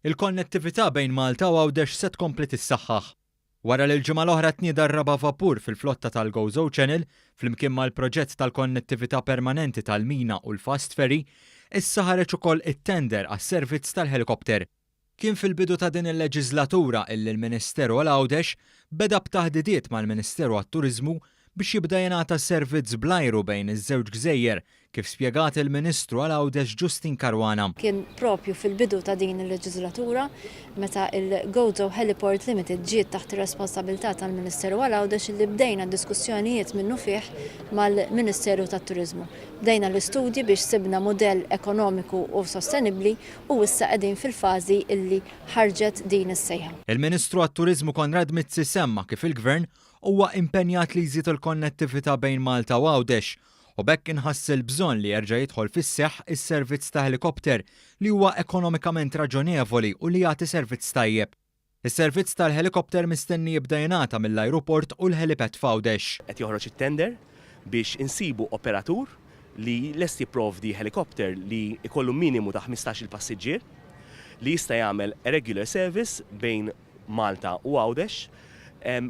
Il-konnettività bejn Malta u Għawdex se tkompli tissaħħaħ. Wara li l-ġimgħa l-oħra tnieda r-raba' vapur fil-flotta tal-GoZo Channel flimkien mal-proġett tal-konnettività permanenti tal-Mina u l-Fast Ferry, issa ħareġ ukoll it-tender għas-servizz tal-helikopter. Kien fil-bidu ta' din il-leġislatura illi l-Ministeru għal Għawdex beda b'taħdidiet mal-Ministeru għat-Turiżmu biex jibda jingħata servizz bl-ajru bejn iż-żewġ gżejjer, kif spjegat il-Ministru għal Għawdex Justin Caruana. Kien propju fil-bidu ta' din il-leġislatura meta il-GoZo Heliport Limited ġiet taħt ir-responsabilità tal-Ministeru għal Għawdex li bdejna diskussjonijiet minnu fih mal-Ministeru tat-Turiżmu. Bdejna l-istudji biex sibna modell ekonomiku u sostenibbli u issa qegħdin fil-fażi illi ħarġet din is-sejħa. Il-Ministru għat-Turiżmu Konrad Mizzi semma kif il-Gvern huwa impenjat li jżid il-konnettività bejn Malta u Għawdex u bekk inħass il-bżonn li jerġa' jidħol fis-seħħ is-servizz ta' helikopter li huwa ekonomikament raġonevoli u li jagħti servizz tajjeb. Is-servizz tal-helikopter mistenni jibda jingħata mill-ajruport u l-helipad f'Għawdex. Qed joħroġ it-tender biex insibu operatur li lest jipprovdi helikopter li ikollu minimu ta' 15-il passiġġier li jista' jagħmel regular service bejn Malta u Għawdex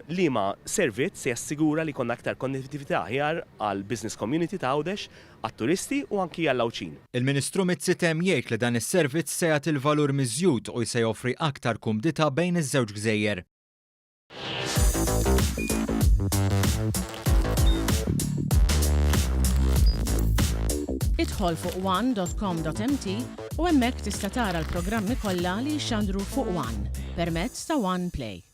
li ma servizz se jassigura li konna aktar konnettività aħjar għal business community ta' Għawdex, għat-turisti u anki għall-Għawċin. Il-Ministru Mizzi temm jgħid li dan is-servizz se jagħti l-valur miżjud u se joffri aktar kumdità bejn iż-żewġ gżejjer. Idħol fuq one.com.mt u hemmhekk tista' tara l-programmi kollha li jxandru fuq One permezz ta' One Play.